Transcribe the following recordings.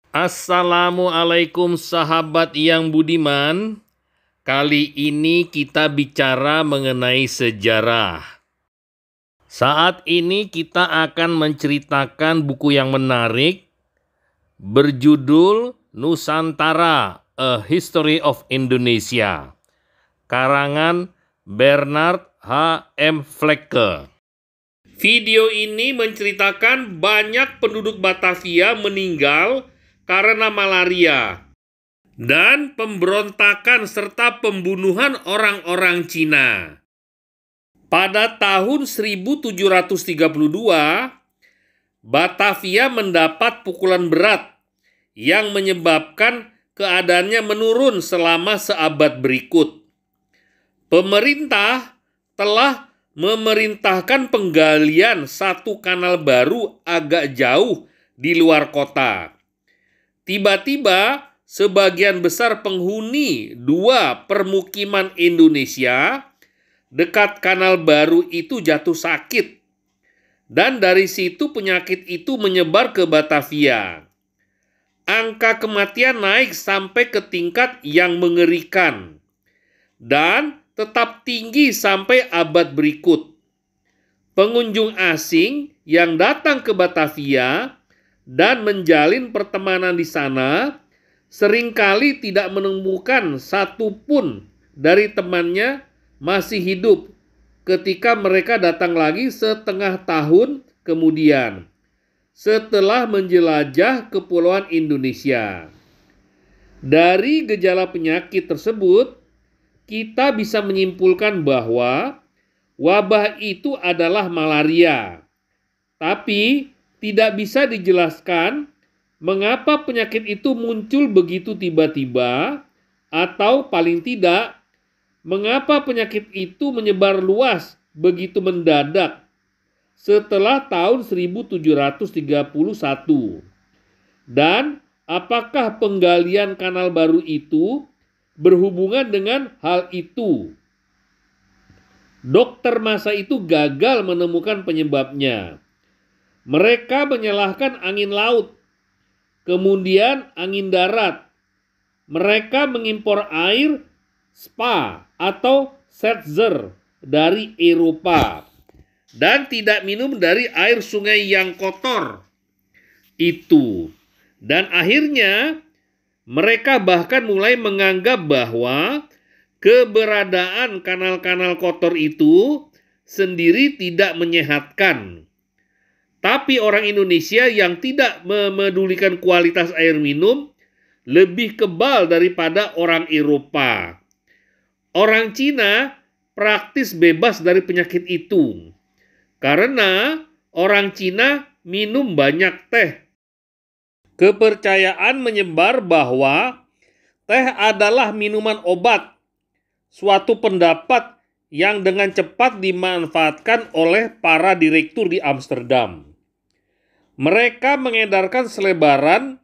Assalamualaikum sahabat yang budiman. Kali ini kita bicara mengenai sejarah. Saat ini kita akan menceritakan buku yang menarik berjudul Nusantara, A History of Indonesia, karangan Bernard H. M. Flekke. Video ini menceritakan banyak penduduk Batavia meninggal karena malaria dan pemberontakan serta pembunuhan orang-orang Cina. Pada tahun 1732, Batavia mendapat pukulan berat yang menyebabkan keadaannya menurun selama seabad berikut. Pemerintah telah memerintahkan penggalian satu kanal baru agak jauh di luar kota. Tiba-tiba, sebagian besar penghuni dua permukiman Indonesia dekat kanal baru itu jatuh sakit. Dan dari situ penyakit itu menyebar ke Batavia. Angka kematian naik sampai ke tingkat yang mengerikan. Dan tetap tinggi sampai abad berikut. Pengunjung asing yang datang ke Batavia dan menjalin pertemanan di sana seringkali tidak menemukan satupun dari temannya masih hidup ketika mereka datang lagi setengah tahun kemudian setelah menjelajah kepulauan Indonesia. Dari gejala penyakit tersebut, kita bisa menyimpulkan bahwa wabah itu adalah malaria. Tapi tidak bisa dijelaskan mengapa penyakit itu muncul begitu tiba-tiba, atau paling tidak, mengapa penyakit itu menyebar luas begitu mendadak setelah tahun 1731. Dan apakah penggalian kanal baru itu berhubungan dengan hal itu? Dokter masa itu gagal menemukan penyebabnya. Mereka menyalahkan angin laut, kemudian angin darat. Mereka mengimpor air spa atau seltzer dari Eropa dan tidak minum dari air sungai yang kotor itu. Dan akhirnya mereka bahkan mulai menganggap bahwa keberadaan kanal-kanal kotor itu sendiri tidak menyehatkan. Tapi orang Indonesia yang tidak memedulikan kualitas air minum lebih kebal daripada orang Eropa. Orang Cina praktis bebas dari penyakit itu. Karena orang Cina minum banyak teh. Kepercayaan menyebar bahwa teh adalah minuman obat. Suatu pendapat yang dengan cepat dimanfaatkan oleh para direktur di Amsterdam. Mereka mengedarkan selebaran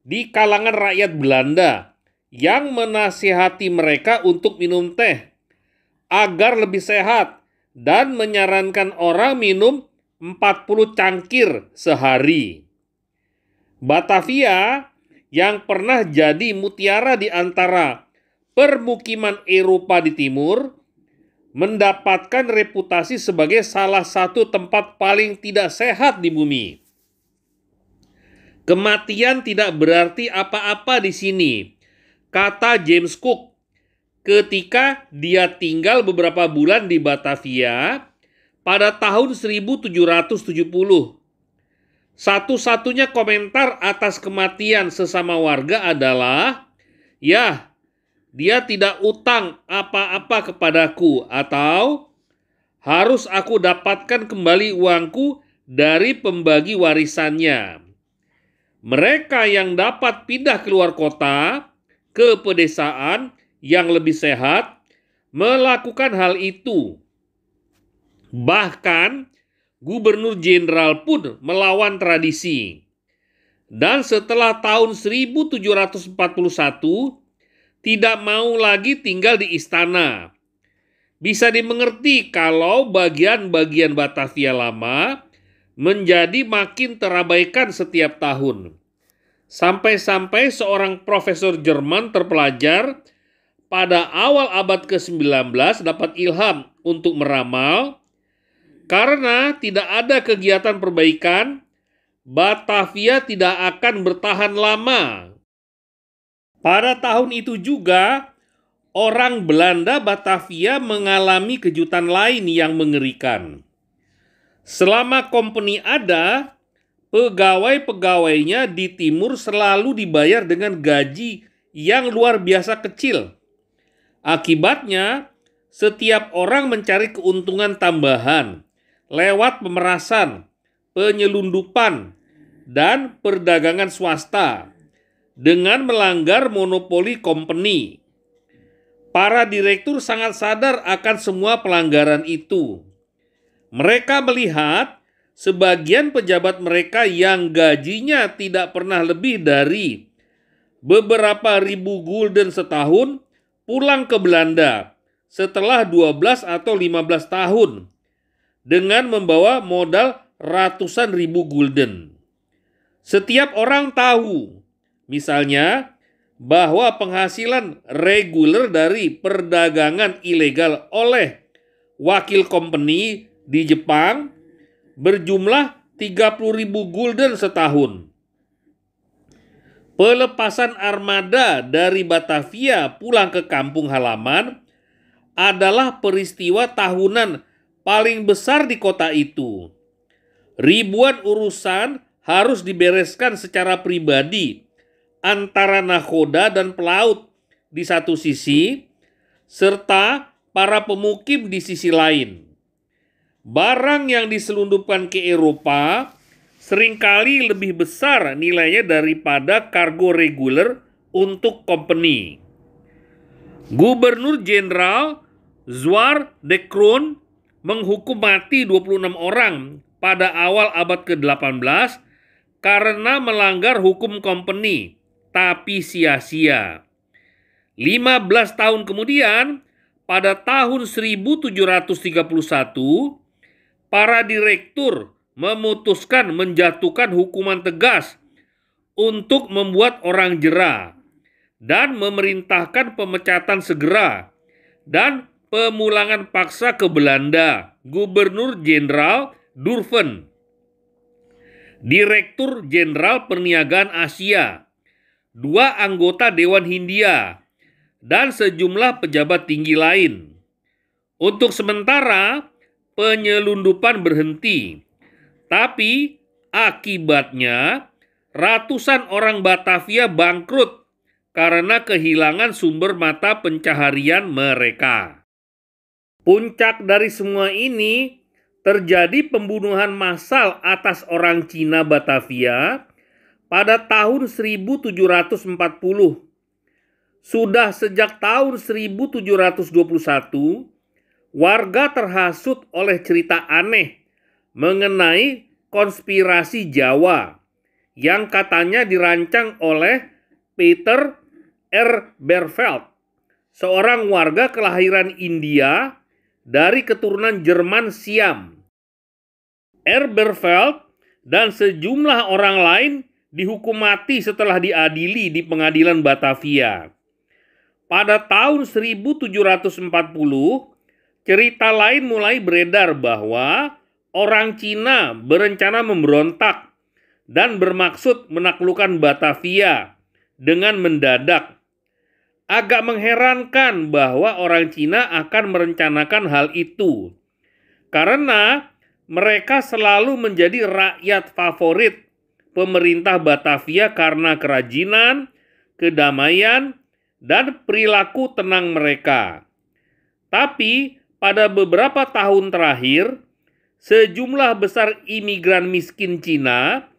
di kalangan rakyat Belanda yang menasihati mereka untuk minum teh agar lebih sehat dan menyarankan orang minum 40 cangkir sehari. Batavia yang pernah jadi mutiara di antara permukiman Eropa di timur mendapatkan reputasi sebagai salah satu tempat paling tidak sehat di bumi. Kematian tidak berarti apa-apa di sini, kata James Cook ketika dia tinggal beberapa bulan di Batavia pada tahun 1770. Satu-satunya komentar atas kematian sesama warga adalah, "Ya, dia tidak utang apa-apa kepadaku," atau "harus aku dapatkan kembali uangku dari pembagi warisannya." Mereka yang dapat pindah keluar kota ke pedesaan yang lebih sehat melakukan hal itu. Bahkan Gubernur Jenderal pun melawan tradisi. Dan setelah tahun 1741 tidak mau lagi tinggal di istana. Bisa dimengerti kalau bagian-bagian Batavia lama menjadi makin terabaikan setiap tahun. Sampai-sampai seorang profesor Jerman terpelajar pada awal abad ke-19 dapat ilham untuk meramal, karena tidak ada kegiatan perbaikan, Batavia tidak akan bertahan lama. Pada tahun itu juga, orang Belanda Batavia mengalami kejutan lain yang mengerikan. Selama company ada, pegawai-pegawainya di timur selalu dibayar dengan gaji yang luar biasa kecil. Akibatnya, setiap orang mencari keuntungan tambahan lewat pemerasan, penyelundupan, dan perdagangan swasta dengan melanggar monopoli company. Para direktur sangat sadar akan semua pelanggaran itu. Mereka melihat sebagian pejabat mereka yang gajinya tidak pernah lebih dari beberapa ribu gulden setahun pulang ke Belanda setelah 12 atau 15 tahun dengan membawa modal ratusan ribu gulden. Setiap orang tahu, misalnya, bahwa penghasilan reguler dari perdagangan ilegal oleh wakil company di Jepang berjumlah 30.000 gulden setahun. Pelepasan armada dari Batavia pulang ke kampung halaman adalah peristiwa tahunan paling besar di kota itu. Ribuan urusan harus dibereskan secara pribadi antara nakhoda dan pelaut di satu sisi, serta para pemukim di sisi lain. Barang yang diselundupkan ke Eropa seringkali lebih besar nilainya daripada kargo reguler untuk company. Gubernur Jenderal Zwar de Kroon menghukum mati 26 orang pada awal abad ke-18 karena melanggar hukum company, tapi sia-sia. 15 tahun kemudian, pada tahun 1731, para direktur memutuskan menjatuhkan hukuman tegas untuk membuat orang jera dan memerintahkan pemecatan segera dan pemulangan paksa ke Belanda. Gubernur Jenderal Durven, Direktur Jenderal Perniagaan Asia, 2 anggota Dewan Hindia, dan sejumlah pejabat tinggi lain. Untuk sementara, penyelundupan berhenti, tapi akibatnya ratusan orang Batavia bangkrut karena kehilangan sumber mata pencaharian mereka. Puncak dari semua ini terjadi pembunuhan massal atas orang Cina Batavia pada tahun 1740. Sudah sejak tahun 1721, warga terhasut oleh cerita aneh mengenai konspirasi Jawa yang katanya dirancang oleh Peter R. Berveld, seorang warga kelahiran India dari keturunan Jerman Siam. R. Berveld dan sejumlah orang lain dihukum mati setelah diadili di pengadilan Batavia. Pada tahun 1740, cerita lain mulai beredar bahwa orang Cina berencana memberontak dan bermaksud menaklukkan Batavia dengan mendadak. Agak mengherankan bahwa orang Cina akan merencanakan hal itu, karena mereka selalu menjadi rakyat favorit pemerintah Batavia karena kerajinan, kedamaian, dan perilaku tenang mereka. Tapi pada beberapa tahun terakhir, sejumlah besar imigran miskin Cina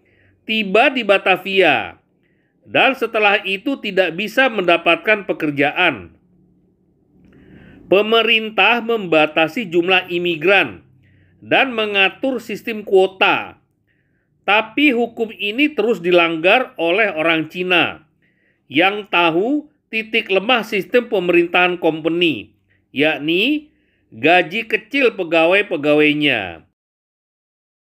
tiba di Batavia, dan setelah itu tidak bisa mendapatkan pekerjaan. Pemerintah membatasi jumlah imigran dan mengatur sistem kuota, tapi hukum ini terus dilanggar oleh orang Cina yang tahu titik lemah sistem pemerintahan company, yakni gaji kecil pegawai-pegawainya.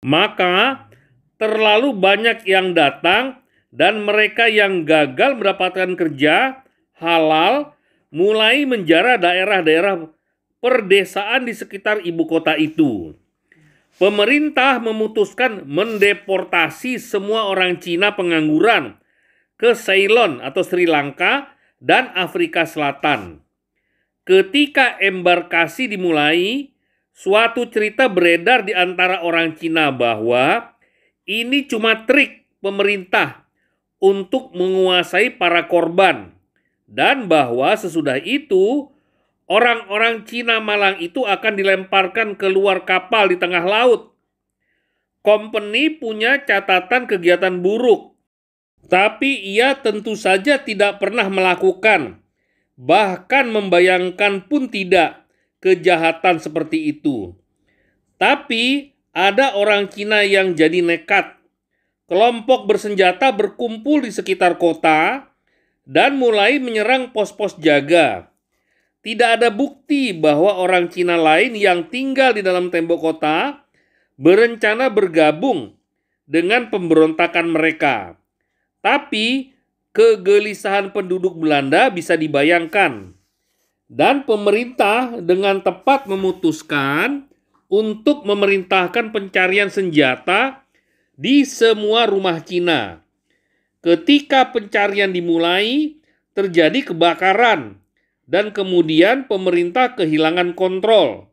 Maka terlalu banyak yang datang dan mereka yang gagal mendapatkan kerja halal mulai menjara daerah-daerah perdesaan di sekitar ibu kota itu. Pemerintah memutuskan mendeportasi semua orang Cina pengangguran ke Ceylon atau Sri Lanka dan Afrika Selatan. Ketika embarkasi dimulai, suatu cerita beredar di antara orang Cina bahwa ini cuma trik pemerintah untuk menguasai para korban, dan bahwa sesudah itu orang-orang Cina malang itu akan dilemparkan keluar kapal di tengah laut. Company punya catatan kegiatan buruk, tapi ia tentu saja tidak pernah melakukan, bahkan membayangkan pun tidak, kejahatan seperti itu. Tapi ada orang Cina yang jadi nekat. Kelompok bersenjata berkumpul di sekitar kota dan mulai menyerang pos-pos jaga. Tidak ada bukti bahwa orang Cina lain yang tinggal di dalam tembok kota berencana bergabung dengan pemberontakan mereka. Tapi kegelisahan penduduk Belanda bisa dibayangkan. Dan pemerintah dengan tepat memutuskan untuk memerintahkan pencarian senjata di semua rumah Cina. Ketika pencarian dimulai, terjadi kebakaran dan kemudian pemerintah kehilangan kontrol.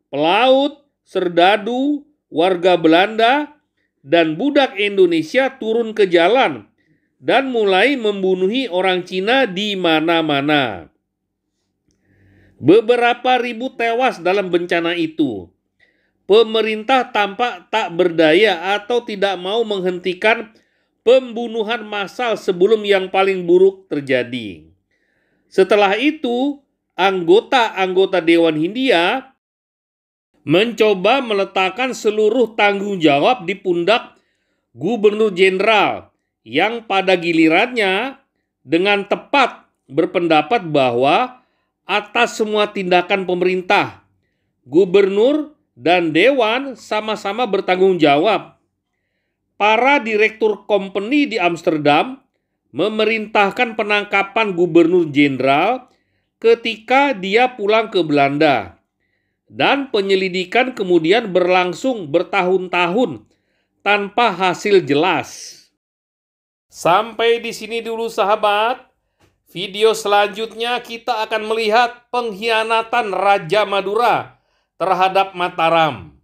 Pelaut, serdadu, warga Belanda, dan budak Indonesia turun ke jalan dan mulai membunuhi orang Cina di mana-mana. Beberapa ribu tewas dalam bencana itu. Pemerintah tampak tak berdaya atau tidak mau menghentikan pembunuhan massal sebelum yang paling buruk terjadi. Setelah itu, anggota-anggota Dewan Hindia mencoba meletakkan seluruh tanggung jawab di pundak Gubernur Jenderal yang pada gilirannya dengan tepat berpendapat bahwa atas semua tindakan pemerintah, gubernur dan dewan sama-sama bertanggung jawab. Para direktur company di Amsterdam memerintahkan penangkapan gubernur jenderal ketika dia pulang ke Belanda. Dan penyelidikan kemudian berlangsung bertahun-tahun tanpa hasil jelas. Sampai di sini dulu sahabat. Video selanjutnya kita akan melihat pengkhianatan Raja Madura terhadap Mataram.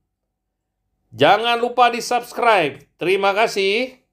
Jangan lupa di-subscribe. Terima kasih.